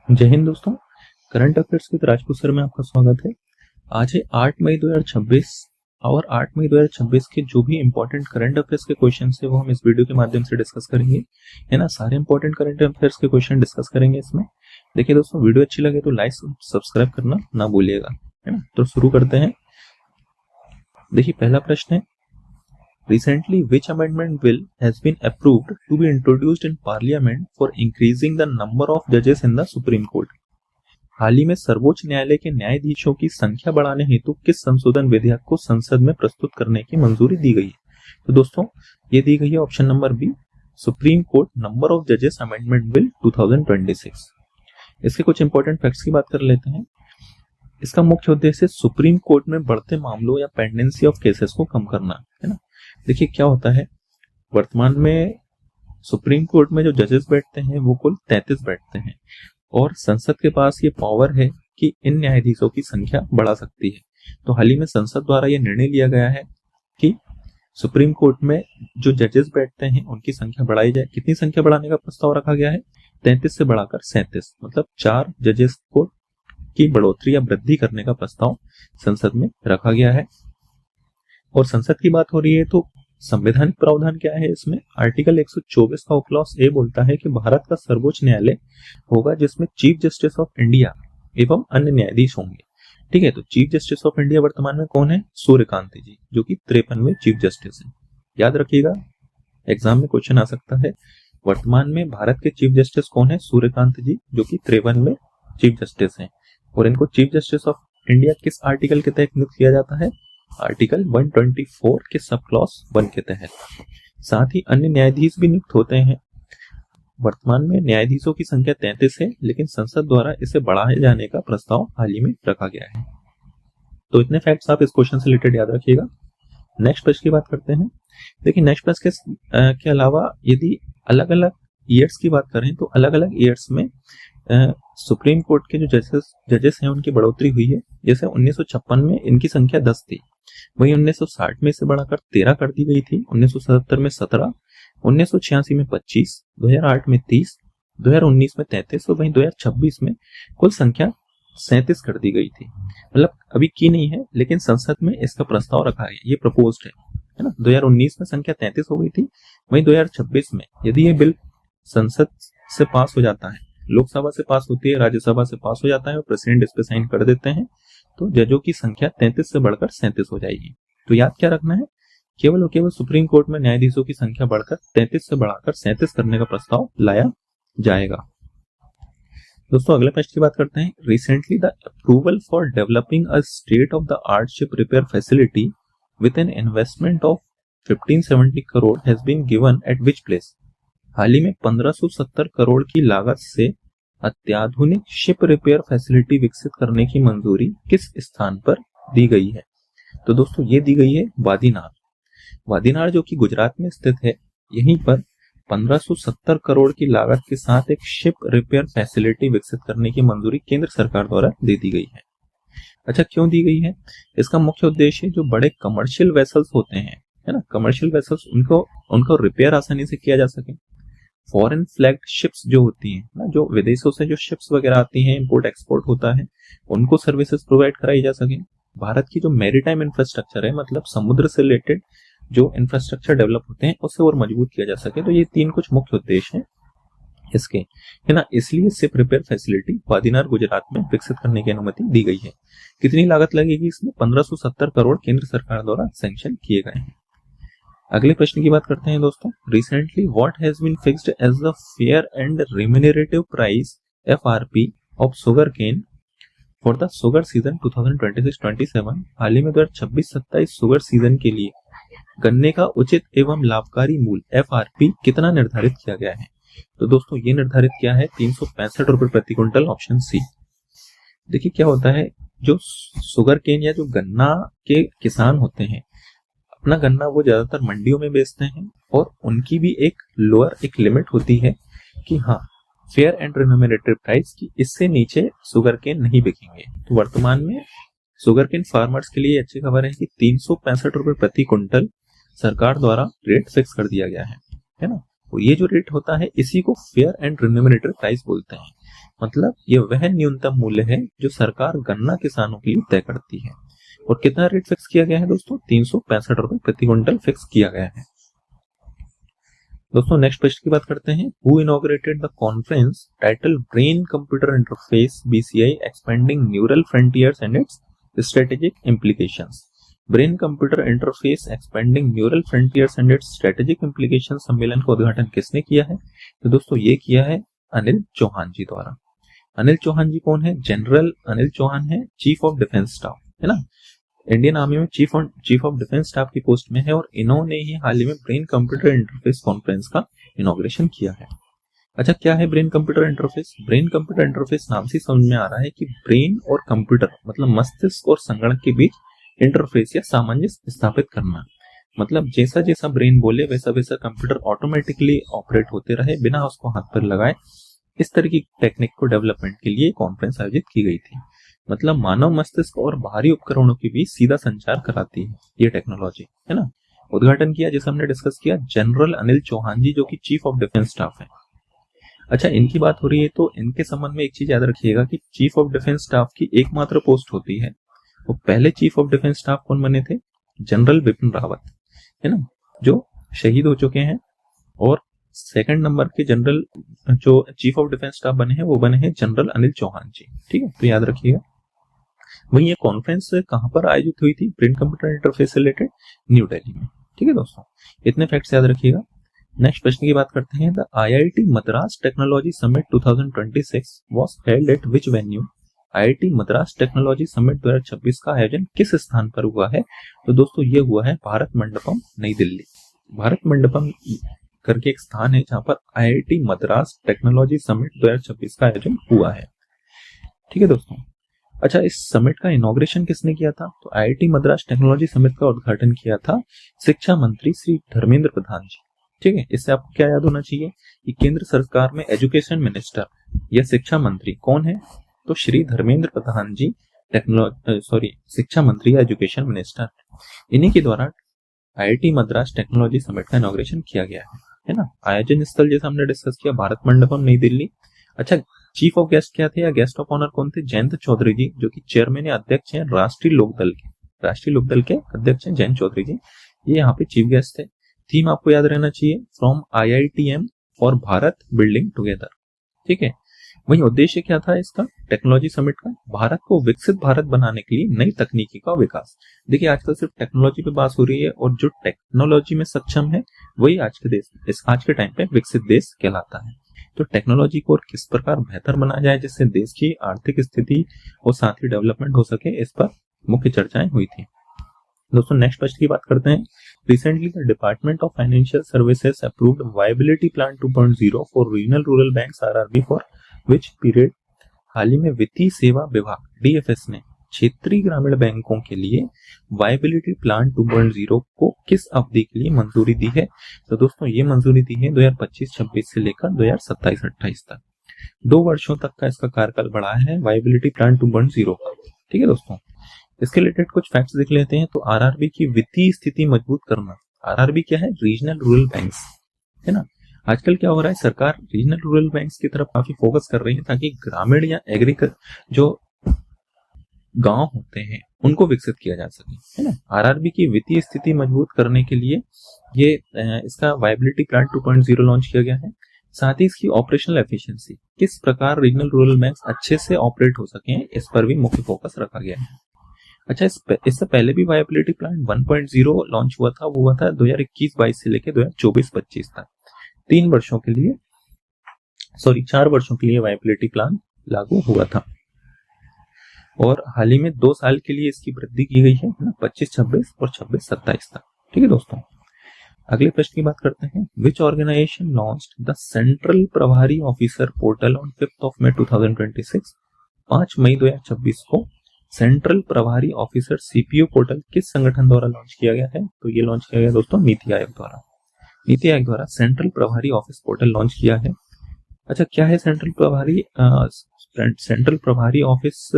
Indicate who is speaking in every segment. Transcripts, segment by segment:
Speaker 1: जय हिंद दोस्तों। Current affairs with Rajput sir में आपका स्वागत है। आज है 8 मई 2026 और 8 मई 2026 के जो भी इंपॉर्टेंट करंट अफेयर्स के क्वेश्चन है वो हम इस वीडियो के माध्यम से डिस्कस करेंगे, है ना। सारे इंपॉर्टेंट करंट अफेयर्स के क्वेश्चन डिस्कस करेंगे इसमें। देखिए दोस्तों, वीडियो अच्छी लगे तो लाइक सब्सक्राइब करना ना भूलिएगा, है ना। तो शुरू करते हैं। देखिए पहला प्रश्न है, Recently, which amendment bill has been approved to be introduced in Parliament for increasing the number of judges in the Supreme Court? हाल ही में सर्वोच्च न्यायालय के न्यायाधीशों की संख्या बढ़ाने हेतु किस संशोधन विधेयक को संसद में प्रस्तुत करने की मंजूरी दी गई है? तो दोस्तों ये दी गई है option number B, Supreme Court number of जजेस अमेंडमेंट बिल 2026। इसके कुछ इंपॉर्टेंट फैक्ट्स की बात कर लेते हैं। इसका मुख्य उद्देश्य सुप्रीम कोर्ट में बढ़ते मामलों या पेंडेंसी ऑफ केसेस को कम करना, है ना। देखिए क्या होता है, वर्तमान में सुप्रीम कोर्ट में जो जजेस बैठते हैं वो कुल 33 बैठते हैं और संसद के पास ये पावर है कि इन न्यायाधीशों की संख्या बढ़ा सकती है। तो हाल ही में संसद द्वारा ये निर्णय लिया गया है कि सुप्रीम कोर्ट में जो जजेस बैठते हैं उनकी संख्या बढ़ाई जाए। कितनी संख्या बढ़ाने का प्रस्ताव रखा गया है? 33 से बढ़ाकर 37, मतलब 4 जजेस को की बढ़ोतरी या वृद्धि करने का प्रस्ताव संसद में रखा गया है। और संसद की बात हो रही है तो संवैधानिक प्रावधान क्या है इसमें? आर्टिकल 124 का उपक्लॉज ए बोलता है कि भारत का सर्वोच्च न्यायालय होगा जिसमें चीफ जस्टिस ऑफ इंडिया एवं अन्य न्यायाधीश होंगे। ठीक है, तो चीफ जस्टिस ऑफ इंडिया वर्तमान में कौन है? सूर्यकांत जी, जो कि 53वें चीफ जस्टिस है। याद रखिएगा, एग्जाम में क्वेश्चन आ सकता है। वर्तमान में भारत के चीफ जस्टिस कौन है? सूर्यकांत जी, जो कि 53वें चीफ जस्टिस है। और इनको चीफ जस्टिस ऑफ इंडिया किस आर्टिकल के तहत नियुक्त किया जाता है? आर्टिकल 124 के सब क्लॉज 1 के तहत। साथ ही अन्य न्यायाधीश भी नियुक्त होते हैं। वर्तमान में न्यायाधीशों की संख्या 33 है, लेकिन संसद द्वारा इसे बढ़ाए जाने का प्रस्ताव हाल ही में रखा गया है। तो इतने फैक्ट्स आप इस क्वेश्चन से रिलेटेड याद रखिएगा। नेक्स्ट प्रश्न की बात करते हैं। देखिए नेक्स्ट प्रश्न के अलावा यदि अलग अलग ईयर्स की बात करें तो अलग अलग ईयर्स में सुप्रीम कोर्ट के जो जजेस हैं उनकी बढ़ोतरी हुई है। जैसे 1956 में इनकी संख्या 10 थी, वहीं 1960 में इसे बढ़ाकर 13 कर दी गई थी, 1977 में 17, 1986 में 25, 2008 में 30, 2019 में 33 और वहीं 2026 में कुल संख्या 37 कर दी गई थी। मतलब अभी की नहीं है, लेकिन संसद में इसका प्रस्ताव रखा है, ये प्रपोज्ड है ना। 2019 में संख्या 33 हो गई थी, वहीं 2026 में यदि ये बिल संसद से पास हो जाता है, लोकसभा से पास होती है, राज्यसभा से पास हो जाता है और प्रेसिडेंट इस पे साइन कर देते हैं, तो जजों की संख्या 33 से बढ़कर 37 हो जाएगी। तो याद क्या रखना है? केवल और केवल सुप्रीम कोर्ट में न्यायाधीशों की संख्या बढ़कर 33 से बढ़ाकर 37 करने का प्रस्ताव लाया जाएगा। दोस्तों अगले प्रश्न की बात करते हैं। Recently the approval for developing a state of the art ship repair facility with an investment of 1570 crore has been given at which place? हाल ही में 1570 करोड़ की लागत से अत्याधुनिक शिप रिपेयर फैसिलिटी विकसित करने की मंजूरी किस स्थान पर दी गई है? तो दोस्तों ये दी गई है वादीनार। वादीनार जो कि गुजरात में स्थित है, यहीं पर 1570 करोड़ की लागत के साथ एक शिप रिपेयर फैसिलिटी विकसित करने की मंजूरी केंद्र सरकार द्वारा दे दी गई है। अच्छा, क्यों दी गई है? इसका मुख्य उद्देश्य जो बड़े कमर्शियल वेसल्स होते हैं, है ना, कमर्शियल वेसल्स, उनको रिपेयर आसानी से किया जा सके। फॉरेन फ्लैग्ड शिप्स जो होती हैं ना, जो विदेशों से जो शिप्स वगैरह आती हैं, इंपोर्ट एक्सपोर्ट होता है, उनको सर्विसेज प्रोवाइड कराई जा सके। भारत की जो मैरीटाइम इंफ्रास्ट्रक्चर है, मतलब समुद्र से रिलेटेड जो इंफ्रास्ट्रक्चर डेवलप होते हैं, उसे और मजबूत किया जा सके। तो ये 3 कुछ मुख्य उद्देश्य हैं इसके, है ना। इसलिए शिप रिपेयर फैसिलिटी वादीनार गुजरात में विकसित करने की अनुमति दी गई है। कितनी लागत लगेगी इसमें? 1570 करोड़ केंद्र सरकार द्वारा सैंक्शन किए गए हैं। अगले प्रश्न की बात करते हैं दोस्तों। Recently what has been fixed as the fair and remunerative price FRP of sugar cane for the sugar season 2026-27? हाल ही में 2026-27 शुगर सीजन के लिए गन्ने का उचित एवं लाभकारी मूल्य FRP कितना निर्धारित किया गया है? तो दोस्तों ये निर्धारित किया है 365 रुपए प्रति क्विंटल, ऑप्शन सी। देखिए क्या होता है, जो शुगर केन या जो गन्ना के किसान होते हैं, अपना गन्ना वो ज्यादातर मंडियों में बेचते हैं और उनकी भी एक लोअर एक लिमिट होती है कि हाँ, फेयर एंड रिम्यूनरेटिव प्राइस की इससे नीचे शुगर केन नहीं बिकेंगे। तो वर्तमान में शुगर केन फार्मर्स के लिए अच्छी खबर है कि 365 रुपए प्रति क्विंटल सरकार द्वारा रेट फिक्स कर दिया गया है ना। और ये जो रेट होता है इसी को फेयर एंड रिम्यूनरेटरी प्राइस बोलते हैं। मतलब ये वह न्यूनतम मूल्य है जो सरकार गन्ना किसानों के लिए तय करती है। और कितना रेट फिक्स किया गया है दोस्तों? 365 रुपए प्रति क्विंटल फिक्स किया गया है। दोस्तों नेक्स्ट प्रश्न की बात करते हैं। Who inaugurated the conference title brain computer interface BCI expanding neural frontiers and it's strategic implications. Brain computer interface expanding neural frontiers and it's strategic implications सम्मेलन का उद्घाटन किसने किया है? तो दोस्तों ये किया है अनिल चौहान जी द्वारा। अनिल चौहान जी कौन है? जनरल अनिल चौहान है, चीफ ऑफ डिफेंस स्टाफ, है ना, इंडियन आर्मी में चीफ ऑफ डिफेंस स्टाफ की पोस्ट में है। और इन्होंने ही हाल ही में ब्रेन कंप्यूटर इंटरफेस कॉन्फ्रेंस का इनॉग्रेशन किया है। अच्छा, क्या है brain computer interface? Brain computer interface नाम से समझ में आ रहा है कि ब्रेन और कंप्यूटर मतलब मस्तिष्क और संगणक के बीच इंटरफेस या सामंजस्य स्थापित करना। मतलब जैसा जैसा ब्रेन बोले वैसा वैसा कंप्यूटर ऑटोमेटिकली ऑपरेट होते रहे बिना उसको हाथ पर लगाए। इस तरह की टेक्निक को डेवलपमेंट के लिए कॉन्फ्रेंस आयोजित की गई थी। मतलब मानव मस्तिष्क और बाहरी उपकरणों के बीच सीधा संचार कराती है ये टेक्नोलॉजी, है ना। उद्घाटन किया, जैसे हमने डिस्कस किया, जनरल अनिल चौहान जी, जो कि चीफ ऑफ डिफेंस स्टाफ है। अच्छा, इनकी बात हो रही है तो इनके संबंध में एक चीज याद रखिएगा कि चीफ ऑफ डिफेंस स्टाफ की एकमात्र पोस्ट होती है। वो पहले चीफ ऑफ डिफेंस स्टाफ कौन बने थे? जनरल बिपिन रावत, है ना, जो शहीद हो चुके हैं। और सेकंड नंबर के जनरल जो चीफ ऑफ डिफेंस स्टाफ बने हैं वो बने हैं जनरल अनिल चौहान जी। ठीक है, तो याद रखिएगा। वही ये कॉन्फ्रेंस कहां पर आयोजित हुई थी ब्रेन कंप्यूटर इंटरफेस से रिलेटेड? न्यू दिल्ली में। ठीक है दोस्तों, इतने फैक्ट्स याद रखिएगा। नेक्स्ट प्रश्न की बात करते हैं। The IIT Madras technology summit 2026 was held at which venue? IIT Madras technology summit 2026 का आयोजन किस स्थान पर हुआ है? तो दोस्तों ये हुआ है भारत मंडपम, नई दिल्ली। भारत मंडपम करके एक स्थान है जहां पर IIT मद्रास टेक्नोलॉजी समिट 2026 का आयोजन हुआ है। ठीक है दोस्तों। अच्छा, इस समिट का इनॉग्रेशन किसने किया था? तो IIT मद्रास टेक्नोलॉजी समिट का उद्घाटन किया था शिक्षा मंत्री श्री धर्मेंद्र प्रधान जी। ठीक है, इससे आपको क्या याद होना चाहिए कि केंद्र सरकार में एजुकेशन मिनिस्टर या शिक्षा मंत्री कौन है? तो श्री धर्मेंद्र प्रधान जी शिक्षा मंत्री या एजुकेशन मिनिस्टर। इन्हीं के द्वारा IIT मद्रास टेक्नोलॉजी समिट का इनॉग्रेशन किया गया है ना। आयोजन स्थल जैसा हमने डिस्कस किया भारत मंडपम, नई दिल्ली। अच्छा, चीफ ऑफ गेस्ट क्या थे या गेस्ट ऑफ ऑनर कौन थे? जयंत चौधरी जी, जो कि चेयरमैन या अध्यक्ष हैं राष्ट्रीय लोकदल के अध्यक्ष हैं जयंत चौधरी जी, ये यहाँ पे चीफ गेस्ट थे। थीम आपको याद रहना चाहिए, from IITM for Bharat building together. ठीक है, वही उद्देश्य क्या था इसका टेक्नोलॉजी समिट का? भारत को विकसित भारत बनाने के लिए नई तकनीकी का विकास। देखिए आजकल सिर्फ टेक्नोलॉजी पे बात हो रही है और जो टेक्नोलॉजी में सक्षम है वही आज के टाइम पे विकसित देश कहलाता है। तो टेक्नोलॉजी को किस प्रकार बेहतर बनाया जाए जिससे देश की आर्थिक स्थिति और साथ ही डेवलपमेंट हो सके, इस पर मुख्य चर्चाएं हुई थी। दोस्तों नेक्स्ट प्रश्न की बात करते हैं। Recently the department of financial services approved viability plan 2.0 for regional rural banks RRB for which period? हाल ही में वित्तीय सेवा विभाग DFS ने क्षेत्रीय ग्रामीण बैंकों के लिए वायबिलिटी प्लान 2.0 को किस अवधि के लिए मंजूरी दी है? तो दोस्तों ये मंजूरी दी है 2025-26 से लेकर 2027-28 तक। 2 वर्षों तक का इसका कार्यकाल बढ़ा है वायबिलिटी प्लान 2.0 का। ठीक है दोस्तों, इसके रिलेटेड कुछ फैक्ट्स देख लेते हैं। तो RRB की वित्तीय स्थिति मजबूत करना। RRB क्या है? रीजनल रूरल बैंक्स, है ना। आजकल क्या हो रहा है, सरकार रीजनल रूरल बैंक्स की तरफ काफी फोकस कर रही है ताकि ग्रामीण या जो गांव होते हैं उनको विकसित किया जा सके, है ना। RRB की वित्तीय स्थिति मजबूत करने के लिए ये इसका वायबिलिटी प्लान 2.0 लॉन्च किया गया है। साथ ही इसकी ऑपरेशनल एफिशिएंसी, किस प्रकार रीजनल रूरल बैंक्स अच्छे से ऑपरेट हो सके, इस पर भी मुख्य फोकस रखा गया है। अच्छा, इससे पहले भी वायबिलिटी प्लान 1.0 लॉन्च हुआ था, वो हुआ था 2021-22 से लेकर 2024-25 तक। 4 वर्षों के लिए वायबिलिटी प्लान लागू हुआ था और हाल ही में 2 साल के लिए इसकी वृद्धि की गई है ना, 25-26 और 26-27 तक। ठीक है दोस्तों, अगले प्रश्न की बात करते हैं। विच ऑर्गेनाइजेशन लॉन्च्ड द सेंट्रल प्रभारी ऑफिसर पोर्टल ऑन 5 मई 2026? 5 मई 2026 को सेंट्रल प्रभारी ऑफिसर CPO पोर्टल किस संगठन द्वारा लॉन्च किया गया है? तो ये लॉन्च किया गया दोस्तों नीति आयोग द्वारा। नीति आयोग द्वारा सेंट्रल प्रभारी ऑफिस पोर्टल लॉन्च किया है। अच्छा, क्या है सेंट्रल प्रभारी ऑफिस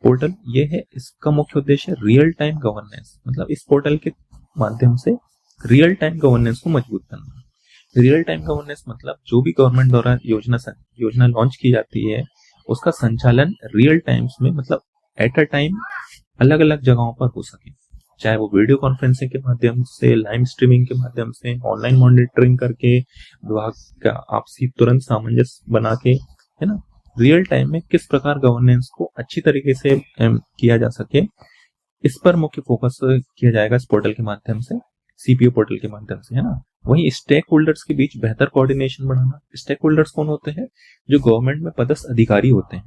Speaker 1: पोर्टल? ये है, इसका मुख्य उद्देश्य रियल टाइम गवर्नेंस, मतलब इस पोर्टल के माध्यम से रियल टाइम गवर्नेंस को मजबूत करना। रियल टाइम गवर्नेंस मतलब जो भी गवर्नमेंट द्वारा योजना लॉन्च की जाती है उसका संचालन रियल टाइम्स में, मतलब एट अ टाइम अलग अलग जगहों पर हो सके, चाहे वो वीडियो कॉन्फ्रेंसिंग के माध्यम से, लाइव स्ट्रीमिंग के माध्यम से, ऑनलाइन मॉनिटरिंग करके, विभाग का आपसी तुरंत सामंजस्य बना के, है ना, रियल टाइम में किस प्रकार गवर्नेंस को अच्छी तरीके से किया जा सके, इस पर मुख्य फोकस किया जाएगा इस पोर्टल के माध्यम से, सीपीओ पोर्टल के माध्यम से, है ना। वहीं स्टेक होल्डर्स के बीच बेहतर कोऑर्डिनेशन बढ़ाना। स्टेक होल्डर्स कौन होते हैं? जो गवर्नमेंट में पदस्थ अधिकारी होते हैं,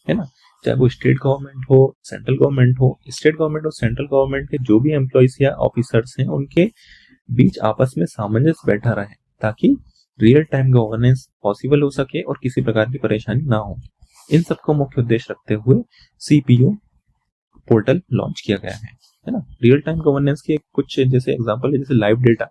Speaker 1: है ना, चाहे वो स्टेट गवर्नमेंट हो, सेंट्रल गवर्नमेंट हो। स्टेट गवर्नमेंट और सेंट्रल गवर्नमेंट के जो भी एम्प्लॉइज या ऑफिसर्स हैं उनके बीच आपस में सामंजस्य बैठा रहे, ताकि रियल टाइम गवर्नेंस पॉसिबल हो सके और किसी प्रकार की परेशानी ना हो। इन सबको मुख्य उद्देश्य रखते हुए सीपीओ पोर्टल लॉन्च किया गया है ना। रियल टाइम गवर्नेंस के कुछ जैसे एग्जांपल है, जैसे live data,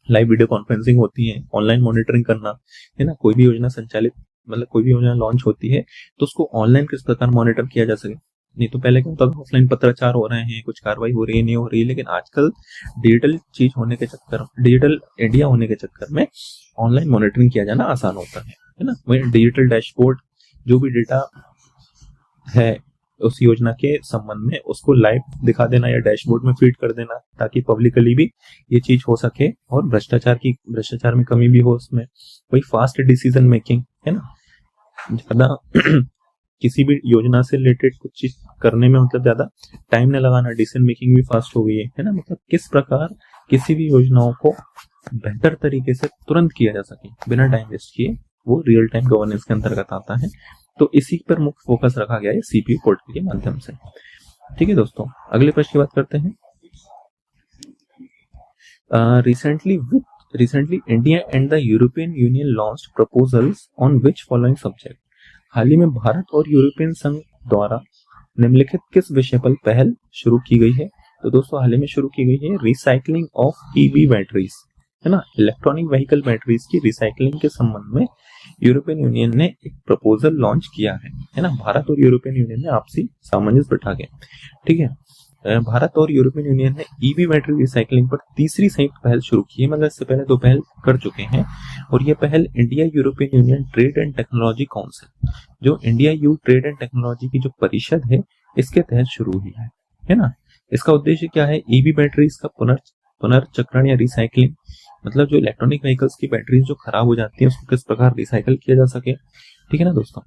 Speaker 1: live video conferencing होती है, ऑनलाइन मॉनिटरिंग करना, है ना। कोई भी योजना संचालित, मतलब कोई भी योजना लॉन्च होती है तो उसको ऑनलाइन किस प्रकार मॉनिटर किया जा सके। नहीं तो पहले क्या होता था, ऑफलाइन पत्राचार हो रहे हैं, कुछ कार्रवाई हो रही है, नहीं हो रही है, लेकिन आजकल डिजिटल चीज होने के चक्कर, डिजिटल इंडिया होने के चक्कर में ऑनलाइन मॉनिटरिंग किया जाना आसान होता है ना। वही डिजिटल डैशबोर्ड, जो भी डेटा है उस योजना के संबंध में उसको लाइव दिखा देना या डैशबोर्ड में फीड कर देना, ताकि पब्लिकली भी ये चीज हो सके और भ्रष्टाचार में कमी भी हो उसमें। वही फास्ट डिसीजन मेकिंग, है ना, ज्यादा किसी भी योजना से रिलेटेड कुछ चीज करने में मतलब ज्यादा टाइम न लगाना, डिसीजन मेकिंग भी फास्ट हो गई है ना। मतलब किस प्रकार किसी भी योजनाओं को बेहतर तरीके से तुरंत किया जा सके बिना टाइम वेस्ट किए, वो रियल टाइम गवर्नेंस के अंतर्गत आता है। तो इसी पर मुख्य फोकस रखा गया है सीपीयू पोर्टल के माध्यम से। ठीक है दोस्तों, अगले प्रश्न की बात करते हैं। Recently India and the European Union launched proposals on which following subject. हाल ही में भारत और यूरोपियन संघ द्वारा निम्नलिखित किस विषय पर पहल शुरू की गई है? तो दोस्तों हाल ही में शुरू की गई है रिसाइकलिंग ऑफ ईवी बैटरीज, है ना। इलेक्ट्रॉनिक व्हीकल बैटरीज की रिसाइकलिंग के संबंध में यूरोपियन यूनियन ने एक प्रपोजल लॉन्च किया है ना। भारत और यूरोपियन यूनियन ने आपसी सामंजस्य बैठा के, ठीक है, भारत और यूरोपियन यूनियन ने ईवी बैटरी रिसाइकलिंग पर तीसरी संयुक्त पहल शुरू की है। मतलब इससे पहले 2 पहल कर चुके हैं, और यह पहल India European Union trade and technology council, जो India EU trade and technology की जो परिषद है, इसके तहत शुरू हुई है ना। इसका उद्देश्य क्या है? ईवी बैटरीज का पुनर्चक्रण या रिसाइकलिंग, मतलब जो इलेक्ट्रॉनिक व्हीकल्स की बैटरीज जो खराब हो जाती है उसको किस प्रकार रिसाइकल किया जा सके, ठीक है ना दोस्तों।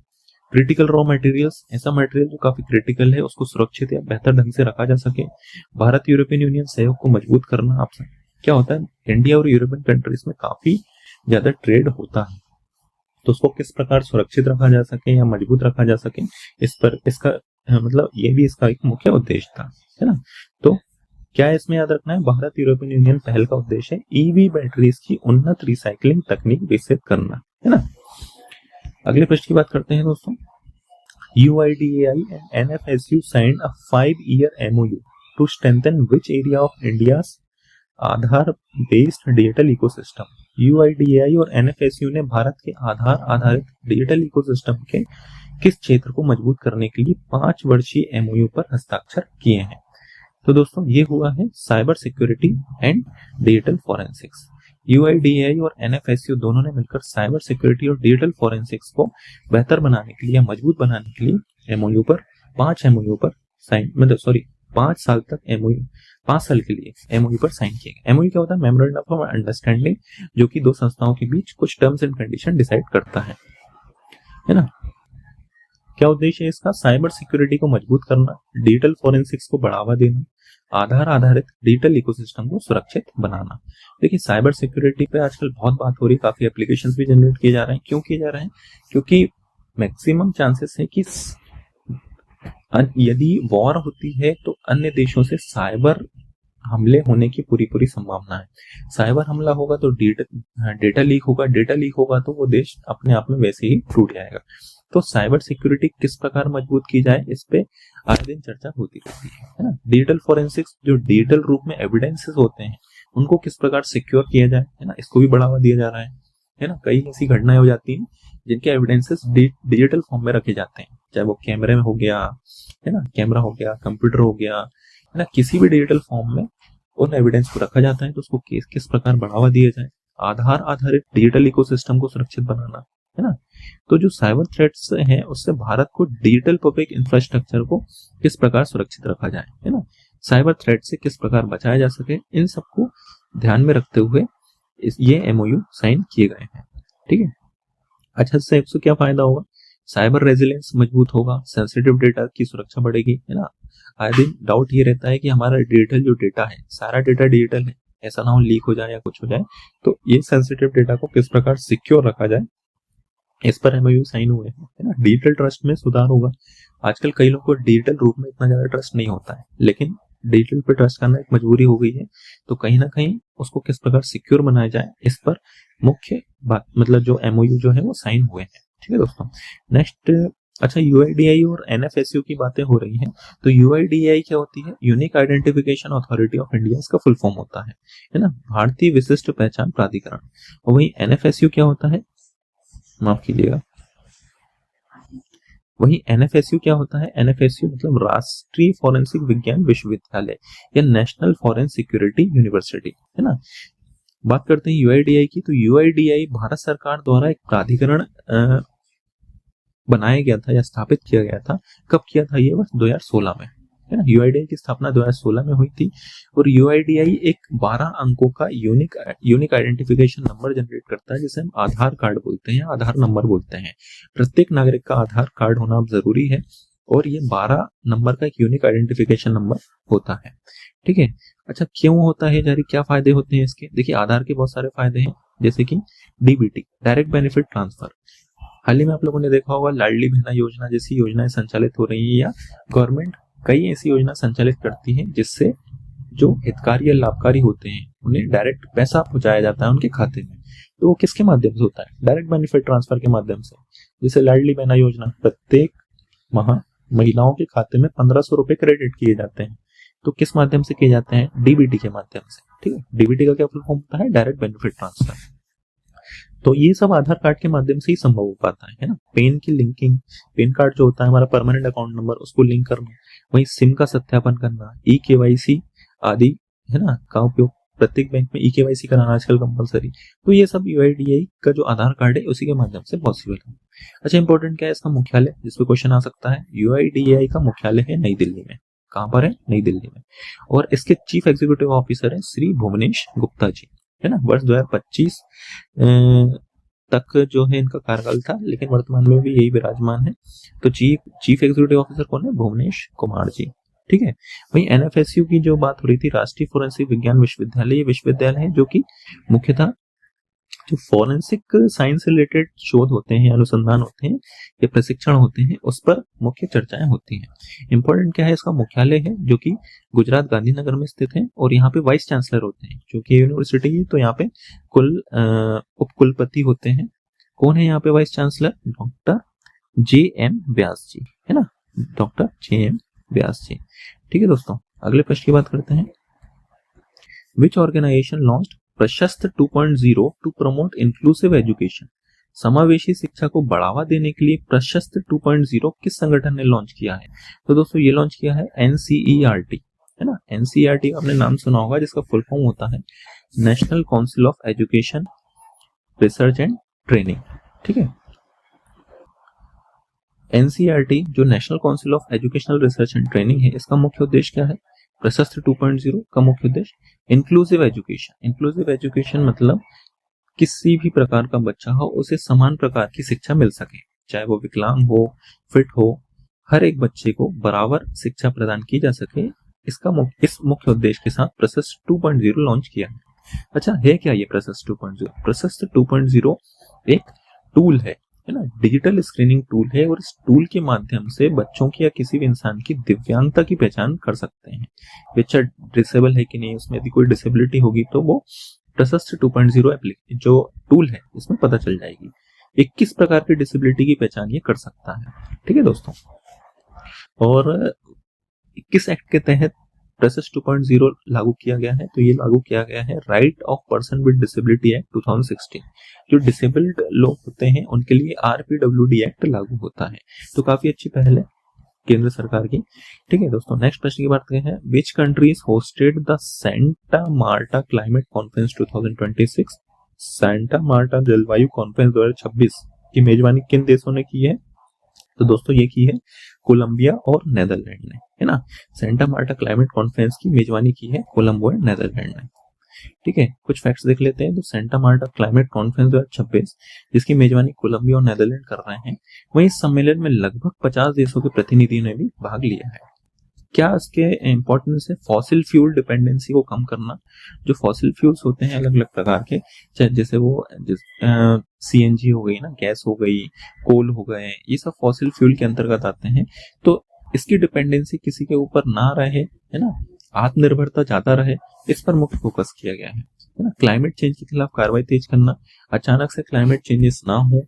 Speaker 1: क्रिटिकल रॉ मटेरियल्स, ऐसा मटेरियल जो काफी क्रिटिकल है उसको सुरक्षित या बेहतर ढंग से रखा जा सके। भारत यूरोपियन यूनियन सहयोग को मजबूत करना। आपसे क्या होता है, इंडिया और यूरोपियन कंट्रीज में काफी ज्यादा ट्रेड होता है, तो उसको किस प्रकार सुरक्षित रखा जा सके या मजबूत रखा जा सके, इस पर इसका मतलब ये भी इसका एक मुख्य उद्देश्य था, है ना। तो क्या इसमें याद रखना है, भारत यूरोपियन यूनियन पहल का उद्देश्य है ईवी बैटरीज की उन्नत रिसाइकलिंग तकनीक विकसित करना, है ना। अगले प्रश्न की बात करते हैं दोस्तों। UIDAI and NFSU signed a 5-year MOU to strengthen which area of India's Aadhaar based digital ecosystem. UIDAI और NFSU ने भारत के आधार आधारित डिजिटल इकोसिस्टम के किस क्षेत्र को मजबूत करने के लिए 5 वर्षीय MOU पर हस्ताक्षर किए हैं? तो दोस्तों ये हुआ है cyber security and digital forensics. UIDAI और NFSU दोनों ने मिलकर साइबर सिक्योरिटी और डिजिटल फॉरेंसिक्स को बेहतर बनाने के लिए या मजबूत बनाने के लिए MOU पर 5 MOU पर साइन, मतलब सॉरी 5 साल तक MOU, 5 साल के लिए MOU पर साइन किए गए। MOU क्या होता है? मेमोरेंडम ऑफ अंडरस्टैंडिंग, जो कि 2 संस्थाओं के बीच कुछ टर्म्स एंड कंडीशन डिसाइड करता है ना। क्या उद्देश्य है इसका? साइबर सिक्योरिटी को मजबूत करना, डिजिटल फॉरेंसिक्स को बढ़ावा देना, आधार आधारित डिजिटल इकोसिस्टम को सुरक्षित बनाना। देखिए साइबर सिक्योरिटी पे आजकल बहुत बात हो रही है, काफी एप्लीकेशंस भी जनरेट किए जा रहे हैं। क्यों किए जा रहे हैं? क्योंकि मैक्सिमम चांसेस है कि यदि वॉर होती है तो अन्य देशों से साइबर हमले होने की पूरी संभावना है। साइबर हमला होगा तो डेटा लीक होगा, डेटा लीक होगा तो वो देश अपने आप में वैसे ही टूट जाएगा। तो साइबर सिक्योरिटी किस प्रकार मजबूत की जाए, इस पे आए दिन चर्चा होती रहती है ना। डिजिटल फॉरेंसिक्स, जो डिजिटल रूप में एविडेंसेस होते हैं उनको किस प्रकार सिक्योर किया जाए, है ना, इसको भी बढ़ावा दिया जा रहा है ना। कई ऐसी घटनाएं हो जाती हैं जिनके एविडेंसेस डिजिटल फॉर्म में रखे जाते हैं, चाहे वो कैमरे में हो गया, है ना, कैमरा हो गया, कंप्यूटर हो गया, है ना, किसी भी डिजिटल फॉर्म में उन एविडेंस को रखा जाता है। तो उसको किस प्रकार बढ़ावा दिया जाए, आधार आधारित डिजिटल इकोसिस्टम को सुरक्षित बनाना, है ना। तो जो साइबर थ्रेट्स हैं उससे भारत को डिजिटल पब्लिक इंफ्रास्ट्रक्चर को किस प्रकार सुरक्षित रखा जाए, है ना, साइबर थ्रेट से किस प्रकार बचाया जा सके, इन सबको ध्यान में रखते हुए ये एमओयू साइन किए गए हैं। ठीक है। अच्छा, इससे क्या फायदा होगा? साइबर रेजिलियंस मजबूत होगा, सेंसिटिव डेटा की सुरक्षा बढ़ेगी, है ना। आए दिन डाउट ये रहता है कि हमारा डिजिटल जो डेटा है, सारा डेटा डिजिटल है, ऐसा ना हो लीक हो जाए या कुछ हो जाए, तो ये सेंसिटिव डेटा को किस प्रकार सिक्योर रखा जाए, इस पर एमओयू साइन हुए हैं, है ना। डिजिटल ट्रस्ट में सुधार होगा। आजकल कई लोगों को डिजिटल रूप में इतना ज्यादा ट्रस्ट नहीं होता है, लेकिन डिजिटल पे ट्रस्ट करना एक मजबूरी हो गई है, तो कहीं ना कहीं उसको किस प्रकार सिक्योर बनाया जाए, इस पर मुख्य बात मतलब जो एमओयू जो है वो साइन हुए हैं। ठीक है दोस्तों। नेक्स्ट, अच्छा, यूआईडीआई और एनएफएसयू की बातें हो रही हैं, तो यूआईडीआई क्या होती है? Unique identification authority of India, इसका फुल फॉर्म होता है ना, भारतीय विशिष्ट पहचान प्राधिकरण। और वही एनएफएसयू क्या होता है, माफ कीजिएगा, वही एनएफएसयू क्या होता है? एनएफएसयू मतलब राष्ट्रीय फॉरेंसिक विज्ञान विश्वविद्यालय या नेशनल फॉरेंसिक सिक्योरिटी यूनिवर्सिटी, है ना। बात करते हैं यूआईडीआई की, तो यूआईडीआई भारत सरकार द्वारा एक प्राधिकरण बनाया गया था या स्थापित किया गया था। कब किया था? ये वर्ष 2016 में, है ना। यूआईडीआई की स्थापना 2016 में हुई थी और यूआईडीआई एक 12 अंकों का यूनिक आइडेंटिफिकेशन नंबर जनरेट करता है, जिसे हम आधार कार्ड बोलते हैं, आधार नंबर बोलते हैं। प्रत्येक नागरिक का आधार कार्ड होना अब जरूरी है और ये 12 नंबर का एक यूनिक आइडेंटिफिकेशन नंबर होता है। ठीक है। अच्छा, क्यों होता है जारी, क्या फायदे होते हैं इसके? देखिए, आधार के बहुत सारे फायदे हैं, जैसे कि डीबीटी, डायरेक्ट बेनिफिट ट्रांसफर। हाल ही में आप लोगों ने देखा होगा लाडली बहना योजना जैसी योजनाएं संचालित हो रही है, या गवर्नमेंट कई ऐसी योजना संचालित करती है जिससे जो हितकारी या लाभकारी होते हैं उन्हें डायरेक्ट पैसा पहुंचाया जाता है उनके खाते में। तो वो किसके माध्यम से होता है? डायरेक्ट बेनिफिट ट्रांसफर के माध्यम से। जैसे लाडली बहना योजना, प्रत्येक माह महिलाओं के खाते में 1500 रुपए क्रेडिट किए जाते हैं। तो किस माध्यम से किए जाते हैं? डीबीटी के माध्यम से। ठीक है। डीबीटी का क्या फुल फॉर्म होता है? Direct benefit transfer. तो ये सब आधार कार्ड के माध्यम से ही संभव हो पाता है ना। पेन की लिंकिंग, पेन कार्ड जो होता है हमारा परमानेंट अकाउंट नंबर, उसको लिंक करना, वही सिम का सत्यापन करना, ई केवाईसी आदि, है ना, का उपयोग। प्रत्येक बैंक में ई केवाईसी कराना आजकल कंपलसरी। तो ये सब यूआईडीआई का जो आधार कार्ड है उसी के माध्यम से पॉसिबल है। अच्छा, इंपॉर्टेंट क्या है इसका मुख्यालय, जिसपे क्वेश्चन आ सकता है। यूआईडीआई का मुख्यालय है नई दिल्ली में। कहां पर है? नई दिल्ली में। और इसके चीफ एग्जीक्यूटिव ऑफिसर है श्री भुवनेश गुप्ता जी, है ना। वर्ष 2025 तक जो है इनका कार्यकाल था, लेकिन वर्तमान में भी यही विराजमान है। तो चीफ एग्जीक्यूटिव ऑफिसर कौन है? भुवनेश कुमार जी। ठीक है। वही एनएफएसयू की जो बात हो रही थी, राष्ट्रीय फोरेंसिक विज्ञान विश्वविद्यालय, ये विश्वविद्यालय है जो कि मुख्यतः जो फॉरेंसिक साइंस से रिलेटेड शोध होते हैं, अनुसंधान होते हैं या प्रशिक्षण होते हैं, उस पर मुख्य चर्चाएं होती हैं। इंपॉर्टेंट क्या है? इसका मुख्यालय है जो कि गुजरात गांधीनगर में स्थित है और यहाँ पे वाइस चांसलर होते हैं, क्योंकि यूनिवर्सिटी है तो यहाँ पे कुल उप कुलपति होते हैं। कौन है यहाँ पे vice chancellor? Doctor J M. Vyas ji, है ना, डॉक्टर जे.एम. व्यास जी। ठीक है दोस्तों, अगले प्रश्न की बात करते हैं। विच ऑर्गेनाइजेशन लॉन्च्ड प्रशस्त 2.0 टू प्रमोट इंक्लूसिव एजुकेशन? समावेशी शिक्षा को बढ़ावा देने के लिए प्रशस्त 2.0 किस संगठन ने लॉन्च किया है? तो दोस्तों ये लॉन्च किया है एनसीईआरटी, है ना। एनसीईआरटी आपने नाम सुना होगा, जिसका फुल फॉर्म होता है national council of education research and training. ठीक है। एनसीईआरटी जो national council of educational research and training है, इसका मुख्य उद्देश्य क्या है? प्रशस्त 2.0 का मुख्य उद्देश्य इंक्लूसिव एजुकेशन। इंक्लूसिव एजुकेशन मतलब किसी भी प्रकार का बच्चा हो उसे समान प्रकार की शिक्षा मिल सके, चाहे वो विकलांग हो, फिट हो, हर एक बच्चे को बराबर शिक्षा प्रदान की जा सके। इस मुख्य उद्देश्य के साथ प्रशस्त 2.0 लॉन्च किया है। अच्छा, है क्या ये प्रशस्त 2.0? प्रशस्त 2.0 एक टूल है ना, डिजिटल स्क्रीनिंग टूल है, और इस टूल के माध्यम से बच्चों की या किसी भी इंसान की दिव्यांगता की पहचान कर सकते हैं। बच्चा डिसेबल है कि नहीं, उसमें यदि कोई डिसेबिलिटी होगी तो वो प्रशस्त 2.0 एप्लीकेशन जो टूल है इसमें पता चल जाएगी। 21 प्रकार की डिसेबिलिटी की पहचान ये कर सकता है। ठीक है दोस्तों। और 21 एक्ट के तहत प्रशस्त 2.0 लागू किया गया है। तो ये लागू किया गया है right of person with disability act 2016। जो डिसेबल्ड लोग होते हैं उनके लिए आरपीडब्ल्यूडी एक्ट लागू होता है। तो काफी अच्छी पहल है केंद्र सरकार की। ठीक है दोस्तों, नेक्स्ट प्रश्न की बात करें हैं। Which countries hosted the Santa Marta climate conference 2026? Santa Marta जलवायु कॉन्फ्रेंस 2026 की मेजबानी किन देशों ने की है? तो दोस्तों ये की है कोलंबिया और नेदरलैंड ने, है ना। सेंटा मार्टा क्लाइमेट कॉन्फ्रेंस की मेजबानी की है कोलंबो और नेदरलैंड ने। ठीक है, कुछ फैक्ट्स देख लेते हैं। तो सेंटा मार्टा क्लाइमेट कॉन्फ्रेंस 2026 जिसकी मेजबानी कोलंबिया और नेदरलैंड कर रहे हैं, वहीं इस सम्मेलन में लगभग 50 देशों के प्रतिनिधियों ने भी भाग लिया है। क्या इसके इम्पोर्टेंस है? फॉसिल फ्यूल डिपेंडेंसी को कम करना। जो फॉसिल फ्यूल्स होते हैं अलग अलग प्रकार के, चाहे जैसे वो सीएनजी हो गई ना, गैस हो गई, कोल हो गए, ये सब फॉसिल फ्यूल के अंतर्गत आते हैं। तो इसकी डिपेंडेंसी किसी के ऊपर ना रहे, है ना, आत्मनिर्भरता ज्यादा रहे, इस पर मुख्य फोकस किया गया है ना। क्लाइमेट चेंज के खिलाफ कार्रवाई तेज करना, अचानक से क्लाइमेट चेंजेस ना हो,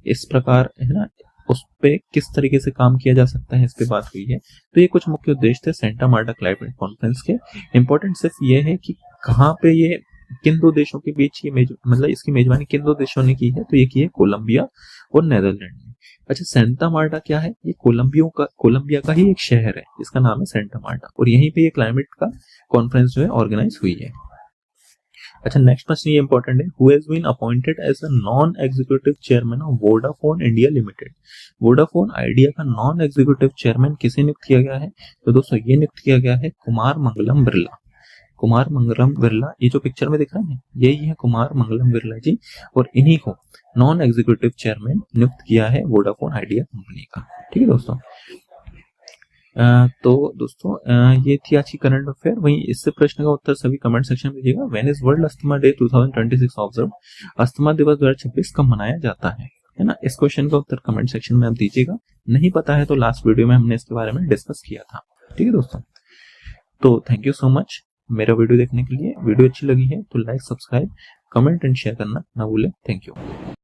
Speaker 1: इस प्रकार, है ना, उस पे किस तरीके से काम किया जा सकता है, इस पे बात हुई है। तो ये कुछ मुख्य उद्देश्य थे सेंटा मार्टा क्लाइमेट कॉन्फ्रेंस के। इंपॉर्टेंट सिर्फ ये है कि कहाँ पे ये, किन दो देशों के बीच ये मतलब इसकी मेजबानी किन दो देशों ने की है? तो ये की है कोलंबिया और नेदरलैंड ने। अच्छा, सेंटा मार्टा क्या है? ये कोलंबिया का ही एक शहर है जिसका नाम है सेंटा मार्टा, और यहीं पे ये क्लाइमेट का कॉन्फ्रेंस जो है ऑर्गेनाइज हुई है। अच्छा, नेक्स्ट क्वेश्चन ये इंपॉर्टेंट है। Who has been appointed as a non executive chairman of Vodafone India Limited? Vodafone Idea का नॉन एग्जीक्यूटिव चेयरमैन किसे नियुक्त किया गया है? तो दोस्तों ये नियुक्त किया गया है कुमार मंगलम बिरला। कुमार मंगलम बिरला, ये जो पिक्चर में दिख रहे हैं यही है कुमार मंगलम बिरला जी, और इन्हीं को नॉन एग्जीक्यूटिव चेयरमैन नियुक्त किया है वोडाफोन आइडिया कंपनी का। ठीक है दोस्तों। तो दोस्तों ये थी आज की करंट अफेयर। वहीं इससे प्रश्न का उत्तर सभी कमेंट सेक्शन में दीजिएगा। When is world asthma day 2026 observe? Asthma दिवस 2026 कब मनाया जाता है ना। इस क्वेश्चन का उत्तर कमेंट सेक्शन में आप दीजिएगा। नहीं पता है तो लास्ट वीडियो में हमने इसके बारे में डिस्कस किया था। ठीक है दोस्तों, तो थैंक यू सो मच मेरा वीडियो देखने के लिए। वीडियो अच्छी लगी है तो like, subscribe, comment and share करना ना भूलें। Thank you.